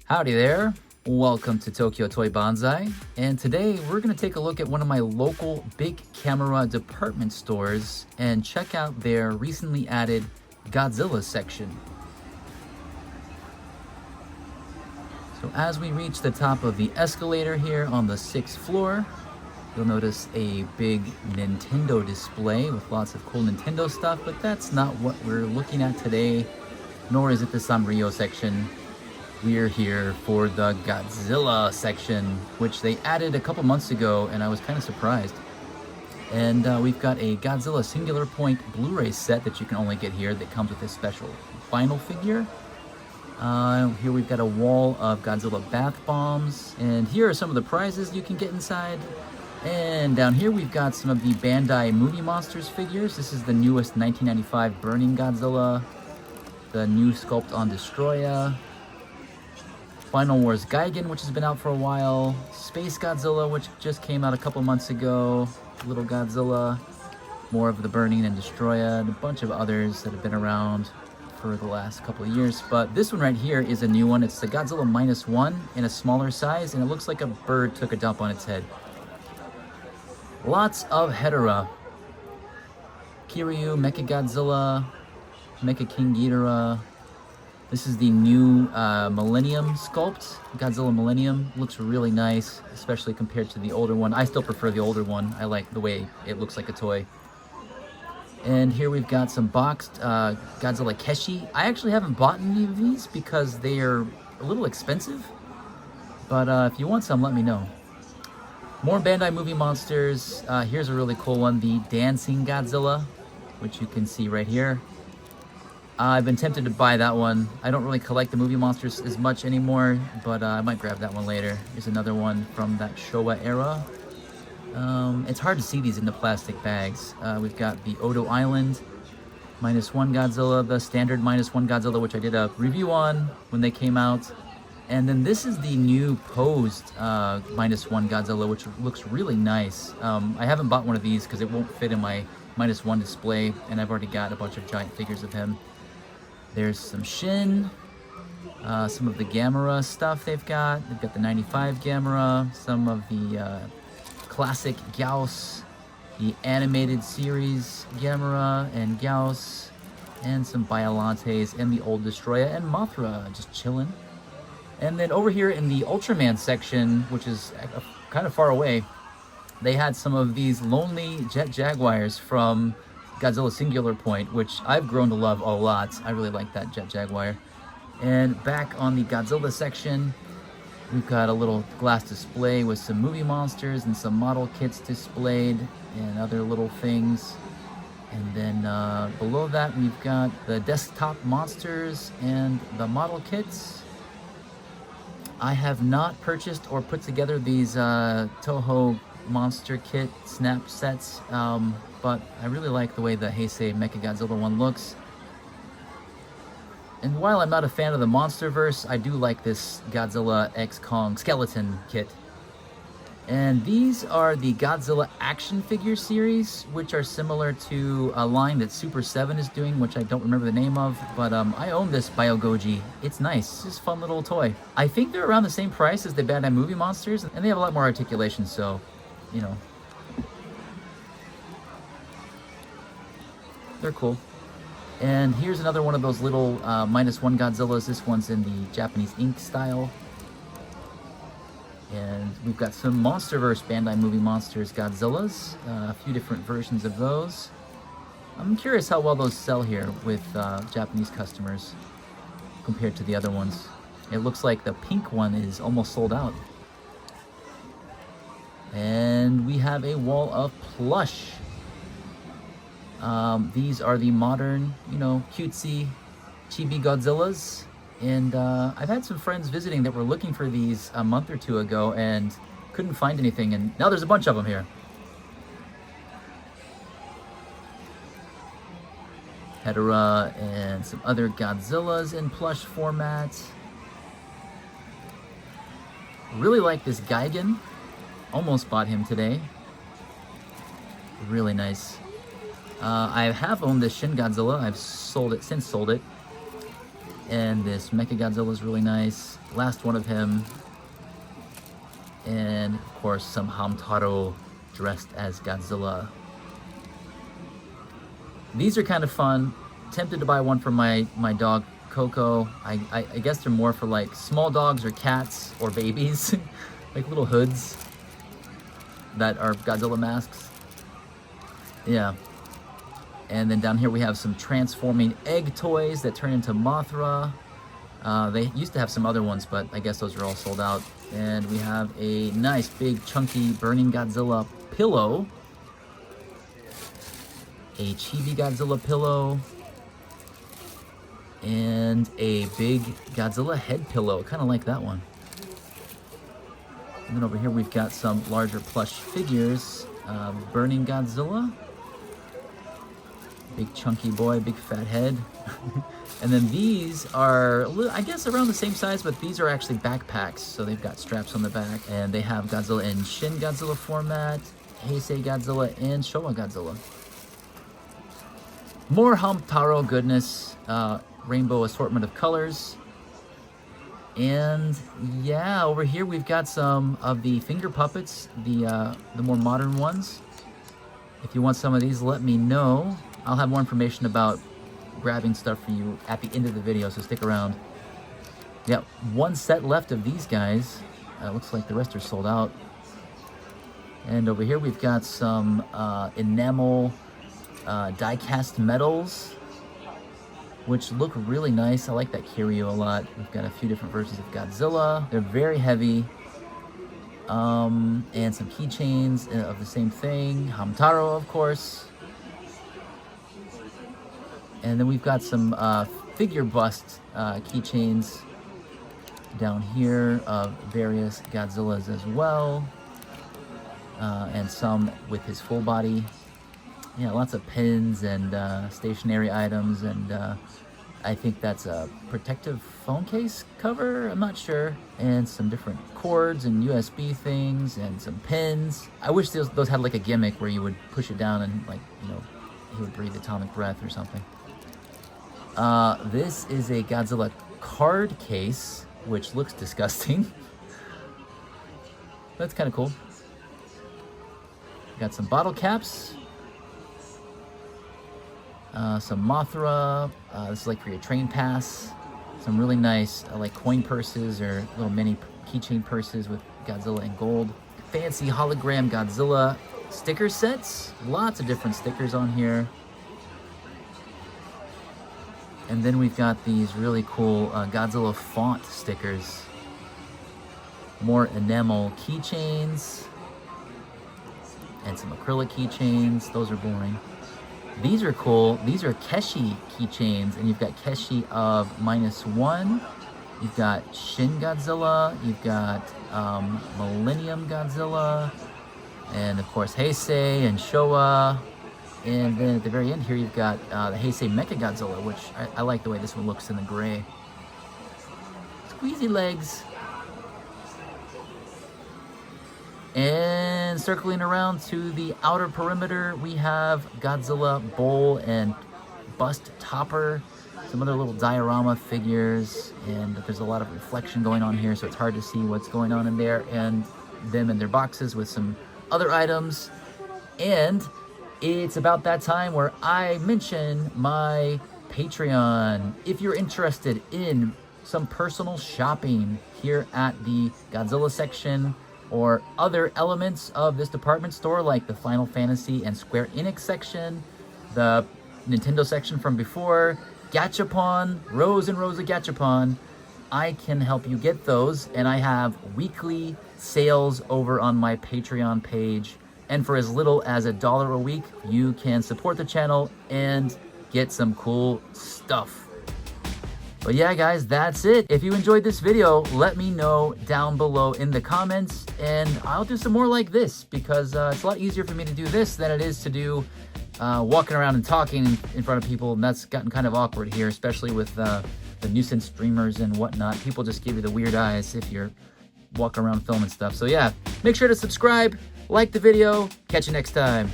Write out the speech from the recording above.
Howdy there, welcome to Tokyo Toy Bonsai, and today we're going to take a look at one of my local Bic Camera department stores and check out their recently added Godzilla section. So as we reach the top of the escalator here on the 6th floor, you'll notice a big Nintendo display with lots of cool Nintendo stuff, but that's not what we're looking at today, nor is it the Sanrio section. We're here for the Godzilla section, which they added a couple months ago, and I was kind of surprised. And we've got a Godzilla Singular Point Blu-ray set that you can only get here that comes with a special vinyl figure. Here we've got a wall of Godzilla bath bombs, and here are some of the prizes you can get inside. And down here we've got some of the Bandai Movie Monsters figures. This is the newest 1995 Burning Godzilla, the new sculpt on Destroya, Final Wars Gigan, which has been out for a while, Space Godzilla, which just came out a couple months ago, Little Godzilla, more of the Burning and Destroya, and a bunch of others that have been around for the last couple of years. But this one right here is a new one. It's the Godzilla -1 in a smaller size, and it looks like a bird took a dump on its head. Lots of Hedorah, Kiryu, Mechagodzilla, Mecha King Ghidorah. This is the new Millennium sculpt, Godzilla Millennium. Looks really nice, especially compared to the older one. I still prefer the older one. I like the way it looks like a toy. And here we've got some boxed Godzilla Keshi. I actually haven't bought any of these because they are a little expensive. But if you want some, let me know. More Bandai Movie Monsters. Here's a really cool one, the Dancing Godzilla, which you can see right here. I've been tempted to buy that one. I don't really collect the movie monsters as much anymore, but I might grab that one later. Here's another one from that Showa era. It's hard to see these in the plastic bags. We've got the Odo Island -1 Godzilla, the standard -1 Godzilla, which I did a review on when they came out. And then this is the new posed -1 Godzilla, which looks really nice. I haven't bought one of these because it won't fit in my -1 display, and I've already got a bunch of giant figures of him. There's some Shin, some of the Gamera stuff they've got. They've got the 95 Gamera, some of the classic Gyaos, the animated series Gamera and Gyaos, and some Biolantes, and the old Destroya, and Mothra just chilling. And then over here in the Ultraman section, which is kind of far away, they had some of these lonely Jet Jaguars from Godzilla Singular Point, which I've grown to love a lot. I really like that Jet Jaguar. And back on the Godzilla section, we've got a little glass display with some movie monsters and some model kits displayed and other little things. And then below that, we've got the desktop monsters and the model kits. I have not purchased or put together these Toho monster kit snap sets, but I really like the way the Heisei Mechagodzilla one looks. And while I'm not a fan of the Monsterverse, I do like this Godzilla X Kong skeleton kit. And these are the Godzilla action figure series, which are similar to a line that Super 7 is doing, which I don't remember the name of, but I own this Biogoji. It's nice. It's just a fun little toy. I think they're around the same price as the Bandai Movie Monsters, and they have a lot more articulation, so, you know, they're cool. And here's another one of those little -1 Godzillas. This one's in the Japanese ink style. And we've got some Monsterverse Bandai Movie Monsters Godzillas, a few different versions of those. I'm curious how well those sell here with Japanese customers compared to the other ones. It looks like the pink one is almost sold out. And we have a wall of plush. These are the modern, you know, cutesy chibi Godzillas. And I've had some friends visiting that were looking for these a month or two ago and couldn't find anything, and now there's a bunch of them here. Hedorah and some other Godzillas in plush format. Really like this Gigan. Almost bought him today. Really nice. I have owned this Shin Godzilla. I've since sold it. And this Mecha Godzilla is really nice. Last one of him. And of course some Hamtaro dressed as Godzilla. These are kind of fun. Tempted to buy one for my dog Coco. I guess they're more for like small dogs or cats or babies. Like little hoods that are Godzilla masks. Yeah. And then down here we have some transforming egg toys that turn into Mothra. They used to have some other ones, but I guess those are all sold out. And we have a nice big chunky burning Godzilla pillow. A chibi Godzilla pillow. And a big Godzilla head pillow, kind of like that one. And then over here we've got some larger plush figures. Burning Godzilla. Big chunky boy, big fat head. And then these are, I guess, around the same size, but these are actually backpacks. So they've got straps on the back, and they have Godzilla in Shin Godzilla format, Heisei Godzilla, and Showa Godzilla. More Hamtaro goodness, rainbow assortment of colors. And yeah, over here we've got some of the finger puppets, the more modern ones. If you want some of these, let me know. I'll have more information about grabbing stuff for you at the end of the video, so stick around. Yeah, one set left of these guys. Looks like the rest are sold out. And over here we've got some enamel die-cast metals, which look really nice. I like that Kiryu a lot. We've got a few different versions of Godzilla. They're very heavy. And some keychains of the same thing. Hamtaro, of course. And then we've got some figure bust keychains down here of various Godzillas as well. And some with his full body. Yeah, lots of pins and stationary items, and I think that's a protective phone case cover, I'm not sure. And some different cords and USB things and some pins. I wish those had like a gimmick where you would push it down and, like, you know, he would breathe atomic breath or something. This is a Godzilla card case, which looks disgusting. That's kind of cool. Got some bottle caps. Some Mothra. This is like for your train pass. Some really nice like coin purses or little mini keychain purses with Godzilla in gold. Fancy hologram Godzilla sticker sets. Lots of different stickers on here. And then we've got these really cool Godzilla font stickers. More enamel keychains. And some acrylic keychains. Those are boring. These are cool. These are Keshi keychains, and you've got Keshi of -1. You've got Shin Godzilla. You've got Millennium Godzilla, and of course Heisei and Showa. And then at the very end here, you've got the Heisei Mecha Godzilla, which I like the way this one looks in the gray. Squeezy legs. And circling around to the outer perimeter, we have Godzilla bowl and bust topper, some other little diorama figures, and there's a lot of reflection going on here, so it's hard to see what's going on in there, and them in their boxes with some other items. And it's about that time where I mention my Patreon. If you're interested in some personal shopping here at the Godzilla section, or other elements of this department store, like the Final Fantasy and Square Enix section, the Nintendo section from before, Gachapon, rows and rows of Gachapon, I can help you get those, and I have weekly sales over on my Patreon page, and for as little as $1 a week, you can support the channel and get some cool stuff. But yeah, guys, that's it. If you enjoyed this video, let me know down below in the comments, and I'll do some more like this, because it's a lot easier for me to do this than it is to do walking around and talking in front of people, and that's gotten kind of awkward here, especially with the nuisance streamers and whatnot. People just give you the weird eyes if you're walking around filming stuff. So yeah, make sure to subscribe, like the video. Catch you next time.